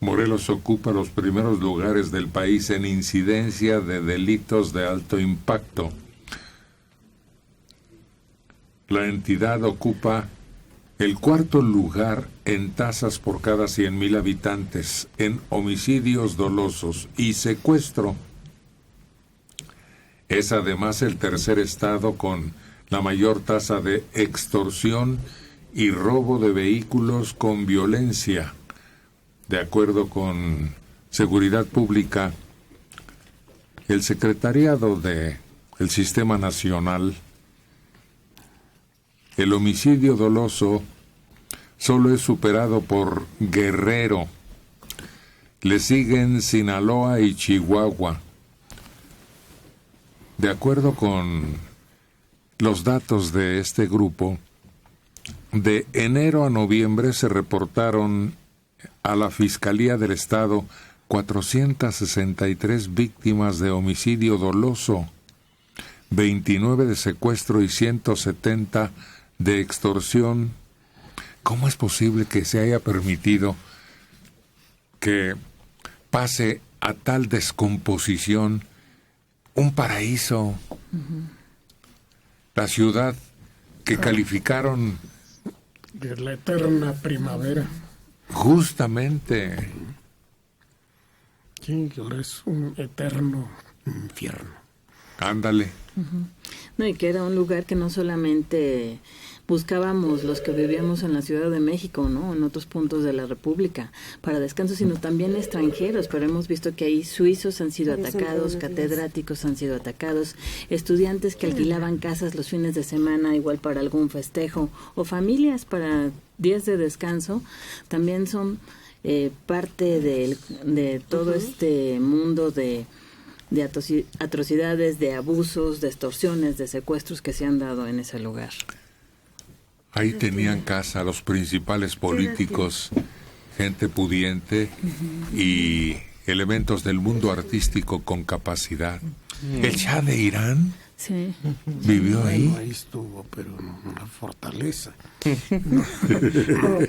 Morelos ocupa los primeros lugares del país en incidencia de delitos de alto impacto. La entidad ocupa el cuarto lugar en tasas por cada 100,000 habitantes, en homicidios dolosos y secuestro. Es además el tercer estado con la mayor tasa de extorsión y robo de vehículos con violencia. De acuerdo con Seguridad Pública, el Secretariado del Sistema Nacional, el homicidio doloso solo es superado por Guerrero. Le siguen Sinaloa y Chihuahua. De acuerdo con los datos de este grupo, de enero a noviembre se reportaron a la Fiscalía del Estado 463 víctimas de homicidio doloso, 29 de secuestro y 170 de extorsión. ¿Cómo es posible que se haya permitido que pase a tal descomposición un paraíso? La ciudad que calificaron de la eterna primavera. Justamente. Sí, ahora es un eterno infierno. Ándale. No, y que era un lugar que no solamente buscábamos los que vivíamos en la Ciudad de México, ¿no?, en otros puntos de la República, para descanso, sino también extranjeros, pero hemos visto que ahí suizos han sido atacados, catedráticos han sido atacados, estudiantes que alquilaban casas los fines de semana, igual para algún festejo, o familias para días de descanso, también son parte de todo este mundo de atrocidades, de abusos, de extorsiones, de secuestros que se han dado en ese lugar. Ahí tenían casa los principales políticos, gente pudiente y elementos del mundo artístico con capacidad. El Shah de Irán vivió ahí. Ahí estuvo, pero en una fortaleza. No,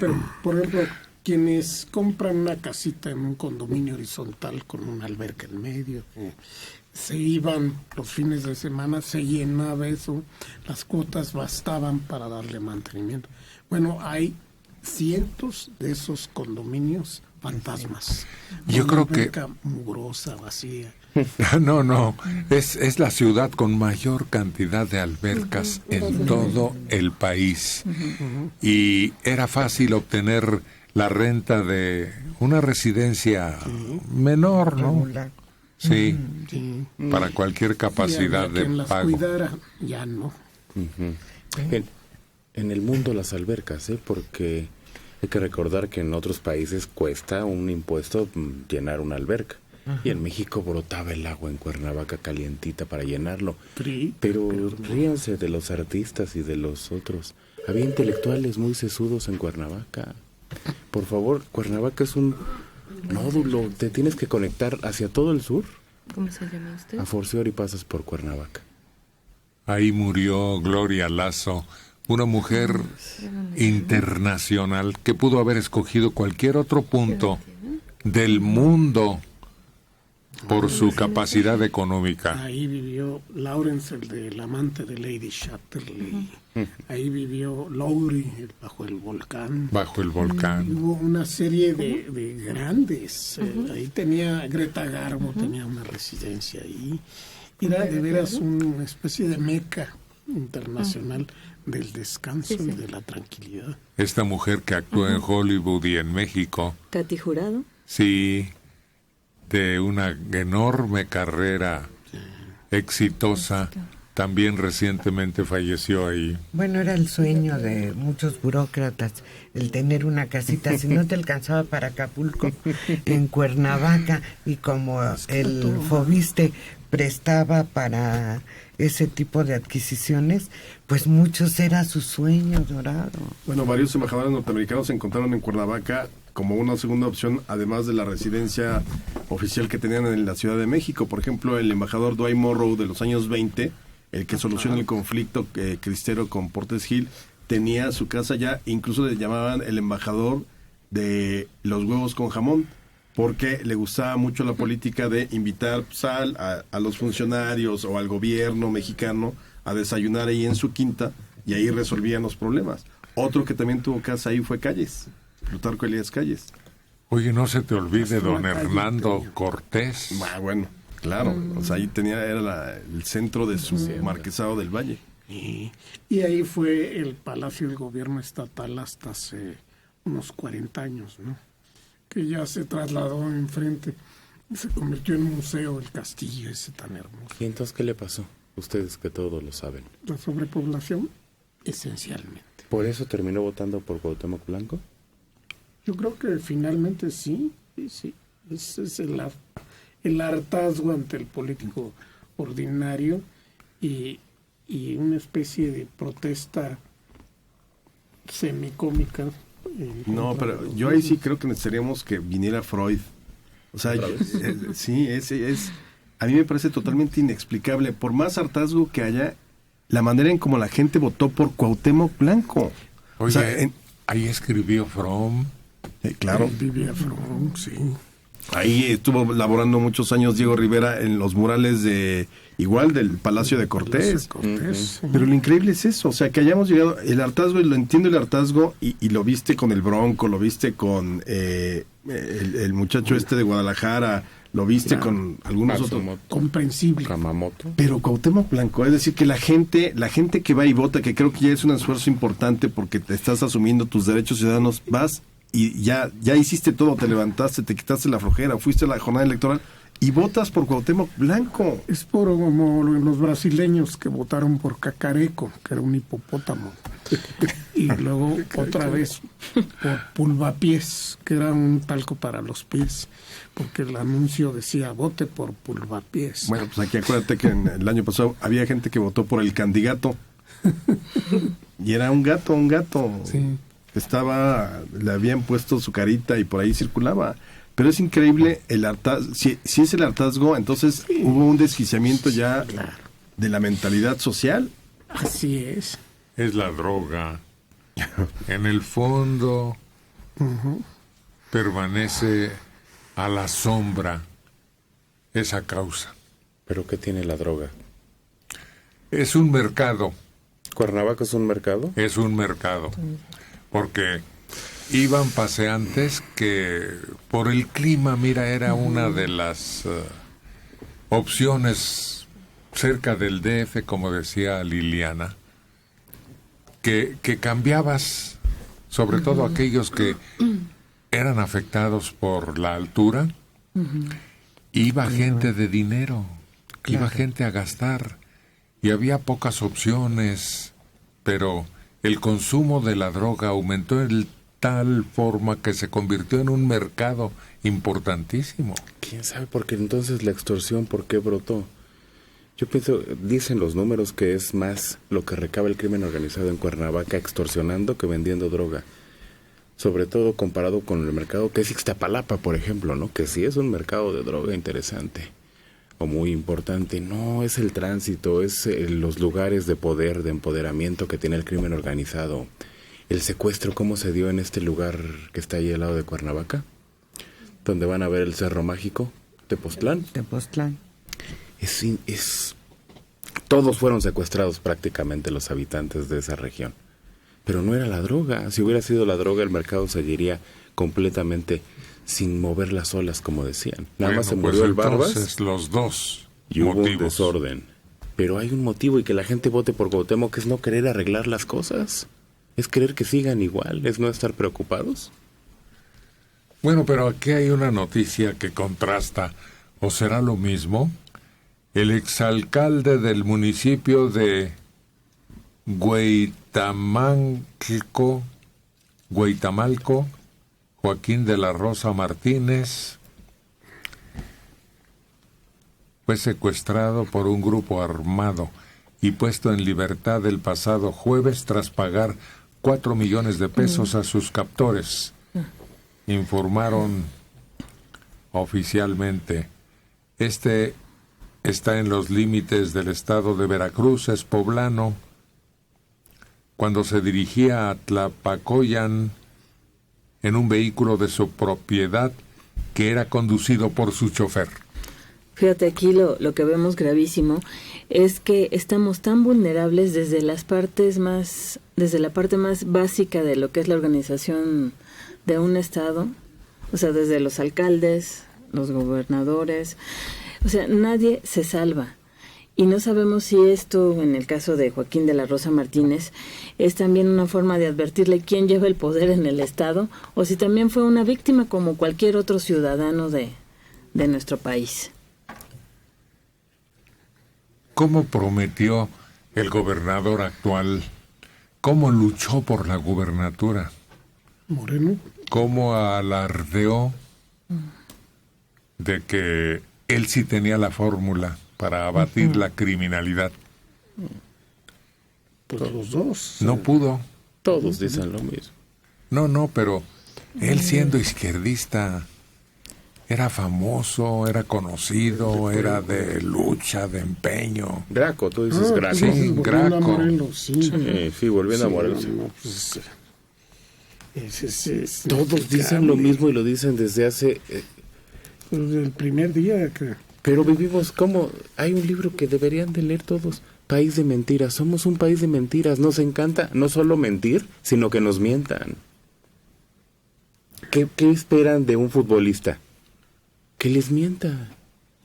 pero, por ejemplo, quienes compran una casita en un condominio horizontal con una alberca en medio, se iban los fines de semana, se llenaba eso, las cuotas bastaban para darle mantenimiento. Bueno, hay cientos de esos condominios fantasmas. Yo creo que mugrosa, vacía. No, es la ciudad con mayor cantidad de albercas en todo el país. Y era fácil obtener la renta de una residencia menor, ¿no? Sí, para cualquier capacidad de pago. Cuidara, ya no. En el mundo las albercas, porque hay que recordar que en otros países cuesta un impuesto llenar una alberca. Y en México brotaba el agua en Cuernavaca calientita para llenarlo. Pero ríanse de los artistas y de los otros. Había intelectuales muy sesudos en Cuernavaca. Por favor, Cuernavaca es un nódulo, te tienes que conectar hacia todo el sur. ¿Cómo se llama usted? A Forcior y pasas por Cuernavaca. Ahí murió Gloria Lazo, una mujer internacional que pudo haber escogido cualquier otro punto del mundo por su capacidad económica. Ahí vivió Lawrence, el amante de Lady Chatterley. Ahí vivió Lowry, bajo el volcán. Bajo el volcán. Hubo una serie de grandes. Ahí tenía Greta Garbo, tenía una residencia ahí. Era de veras una especie de meca internacional del descanso y de la tranquilidad. Esta mujer que actuó en Hollywood y en México. ¿Katy Jurado? Sí, de una enorme carrera exitosa, también recientemente falleció ahí. Bueno, era el sueño de muchos burócratas, el tener una casita, si no te alcanzaba para Acapulco, en Cuernavaca, y como el Fobiste prestaba para ese tipo de adquisiciones, pues muchos era su sueño dorado. Bueno, varios embajadores norteamericanos se encontraron en Cuernavaca como una segunda opción, además de la residencia oficial que tenían en la Ciudad de México. Por ejemplo, el embajador Dwight Morrow de los años 20, el que soluciona el conflicto cristero con Portes Gil, tenía su casa ya, incluso le llamaban el embajador de los huevos con jamón, porque le gustaba mucho la política de invitar pues, a los funcionarios o al gobierno mexicano a desayunar ahí en su quinta y ahí resolvían los problemas. Otro que también tuvo casa ahí fue Calles, Plutarco Elías Calles. Oye, no se te olvide don Hernando Cortés. Bueno, claro, o sea, ahí era el centro de su marquesado del Valle. Y ahí fue el Palacio del Gobierno Estatal hasta hace unos 40 años, ¿no? Que ya se trasladó enfrente y se convirtió en museo el castillo ese tan hermoso. ¿Y entonces qué le pasó? Ustedes que todos lo saben. La sobrepoblación, esencialmente. ¿Por eso terminó votando por Cuauhtémoc Blanco? Yo creo que finalmente sí. Ese es el hartazgo ante el político ordinario y una especie de protesta semicómica. No, pero yo ahí sí creo que necesitaríamos que viniera Freud. O sea, sí, a mí me parece totalmente inexplicable. Por más hartazgo que haya, la manera en como la gente votó por Cuauhtémoc Blanco. Oye, o sea, ahí escribió Fromm. Claro. Vivía Fromm, sí. Ahí estuvo laborando muchos años Diego Rivera en los murales del Palacio de Cortés. Pero lo increíble es eso, o sea, que hayamos llegado, el hartazgo, y lo entiendo el hartazgo, y lo viste con el Bronco, lo viste con el muchacho de Guadalajara, lo viste con algunos otros. Comprensible. Kamamoto. Pero Cuauhtémoc Blanco, es decir, que la gente que va y vota, que creo que ya es un esfuerzo importante porque te estás asumiendo tus derechos ciudadanos, vas y ya hiciste todo, te levantaste, te quitaste la flojera, fuiste a la jornada electoral y votas por Cuauhtémoc Blanco. Es como los brasileños que votaron por Cacareco, que era un hipopótamo. Y luego otra vez por Pulvapiés, que era un talco para los pies, porque el anuncio decía vote por Pulvapiés. Bueno, pues aquí acuérdate que el año pasado había gente que votó por el candidato. Y era un gato. Sí. Le habían puesto su carita y por ahí circulaba. Pero es increíble el hartazgo. Si es el hartazgo, entonces hubo un desquiciamiento ya de la mentalidad social. Así es. Es la droga. En el fondo permanece a la sombra esa causa. ¿Pero qué tiene la droga? Es un mercado. ¿Cuernavaca es un mercado? Es un mercado. Porque iban paseantes que por el clima, mira, era una de las opciones cerca del DF, como decía Liliana, que cambiabas, sobre todo aquellos que eran afectados por la altura. Iba gente de dinero, iba gente a gastar y había pocas opciones, pero el consumo de la droga aumentó en tal forma que se convirtió en un mercado importantísimo. ¿Quién sabe? Porque entonces la extorsión, ¿por qué brotó? Yo pienso, dicen los números que es más lo que recaba el crimen organizado en Cuernavaca extorsionando que vendiendo droga. Sobre todo comparado con el mercado que es Ixtapalapa, por ejemplo, ¿no? Que sí es un mercado de droga interesante o muy importante. No, es el tránsito, es los lugares de poder, de empoderamiento que tiene el crimen organizado. El secuestro, ¿cómo se dio en este lugar que está ahí al lado de Cuernavaca? Donde van a ver el Cerro Mágico, Tepoztlán. Tepoztlán. Todos fueron secuestrados prácticamente los habitantes de esa región. Pero no era la droga. Si hubiera sido la droga, el mercado seguiría completamente sin mover las olas, como decían. Nada más se murió el Barbas. Entonces, los dos y hubo motivos. Un desorden. Pero hay un motivo, y que la gente vote por Cuauhtémoc, que es no querer arreglar las cosas. Es querer que sigan igual, es no estar preocupados. Bueno, pero aquí hay una noticia que contrasta. ¿O será lo mismo? El exalcalde del municipio de Hueytamalco, Joaquín de la Rosa Martínez, fue secuestrado por un grupo armado y puesto en libertad el pasado jueves tras pagar 4 millones de pesos a sus captores, informaron oficialmente. Este está en los límites del estado de Veracruz, es poblano. Cuando se dirigía a Tlapacoyan en un vehículo de su propiedad, que era conducido por su chofer. Fíjate, aquí lo que vemos gravísimo es que estamos tan vulnerables desde la parte más básica de lo que es la organización de un estado, o sea, desde los alcaldes, los gobernadores, o sea, nadie se salva. Y no sabemos si esto, en el caso de Joaquín de la Rosa Martínez, es también una forma de advertirle quién lleva el poder en el estado, o si también fue una víctima como cualquier otro ciudadano de nuestro país. ¿Cómo prometió el gobernador actual? ¿Cómo luchó por la gubernatura? Moreno. ¿Cómo alardeó de que él sí tenía la fórmula para abatir la criminalidad? Pues los dos. No pudo. Todos dicen lo mismo. No, pero él siendo izquierdista era famoso, era conocido, era de lucha, de empeño. Graco, tú dices Graco. Sí, Graco. Sí, volviendo a Morelos. No, pues, Todos dicen lo mismo y lo dicen desde hace... desde el primer día que... Pero vivimos como... Hay un libro que deberían de leer todos. País de mentiras. Somos un país de mentiras. Nos encanta no solo mentir, sino que nos mientan. ¿Qué esperan de un futbolista? Que les mienta.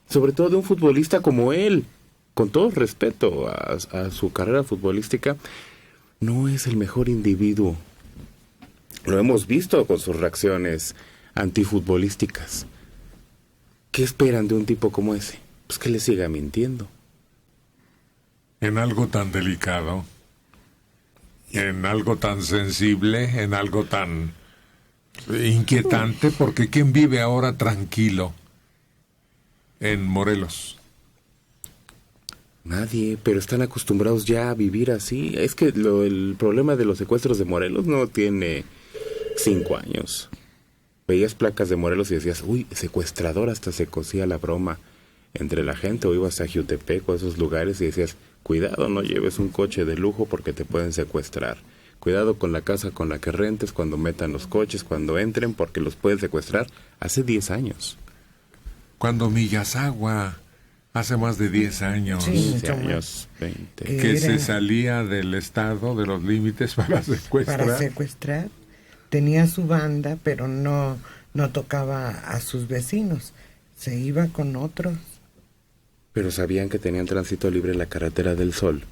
Sobre todo de un futbolista como él. Con todo respeto a su carrera futbolística, no es el mejor individuo. Lo hemos visto con sus reacciones antifutbolísticas. ¿Qué esperan de un tipo como ese? Pues que le siga mintiendo. En algo tan delicado, en algo tan sensible, en algo tan inquietante, porque ¿quién vive ahora tranquilo en Morelos? Nadie, pero están acostumbrados ya a vivir así. Es que el problema de los secuestros de Morelos no tiene 5 años. Veías placas de Morelos y decías, uy, secuestrador, hasta se cosía la broma entre la gente, o ibas a Jutepec o a esos lugares y decías, cuidado, no lleves un coche de lujo porque te pueden secuestrar. Cuidado con la casa con la que rentes, cuando metan los coches, cuando entren, porque los pueden secuestrar. Hace 10 años. Cuando Millasagua, hace más de 10 años, 15 años, 20. Que se salía del estado, de los límites para secuestrar. Tenía su banda, pero no tocaba a sus vecinos. Se iba con otros. Pero sabían que tenían tránsito libre en la carretera del Sol.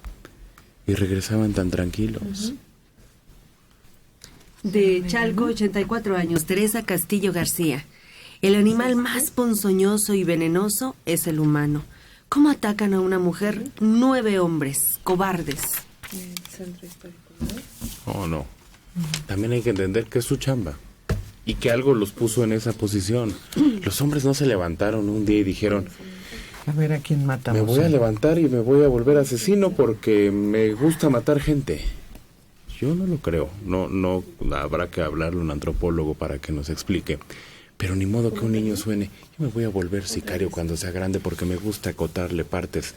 Y regresaban tan tranquilos. De Chalco, 84 años, Teresa Castillo García. El animal más ponzoñoso y venenoso es el humano. ¿Cómo atacan a una mujer? 9 hombres, cobardes. Oh, no. También hay que entender que es su chamba. Y que algo los puso en esa posición. Los hombres no se levantaron un día y dijeron, a ver a quién matamos. Me voy a levantar y me voy a volver asesino porque me gusta matar gente. Yo no lo creo. No habrá que hablarle a un antropólogo para que nos explique. Pero ni modo que un niño suene, yo me voy a volver sicario cuando sea grande porque me gusta acotarle partes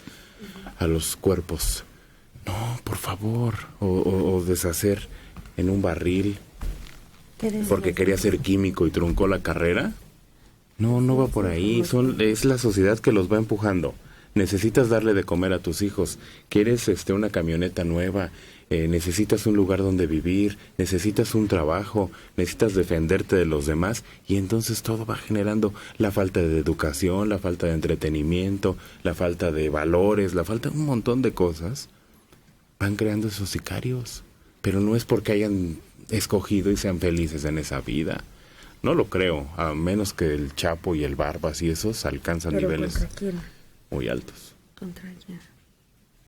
a los cuerpos. No, por favor. O deshacer en un barril porque quería ser químico y truncó la carrera. No va por ahí. Es la sociedad que los va empujando. Necesitas darle de comer a tus hijos. Quieres una camioneta nueva. Necesitas un lugar donde vivir. Necesitas un trabajo. Necesitas defenderte de los demás. Y entonces todo va generando la falta de educación, la falta de entretenimiento, la falta de valores, la falta de un montón de cosas. Van creando esos sicarios. Pero no es porque hayan escogido y sean felices en esa vida. No lo creo, a menos que el Chapo y el Barbas y esos alcanzan niveles muy altos. ¿Contra quién?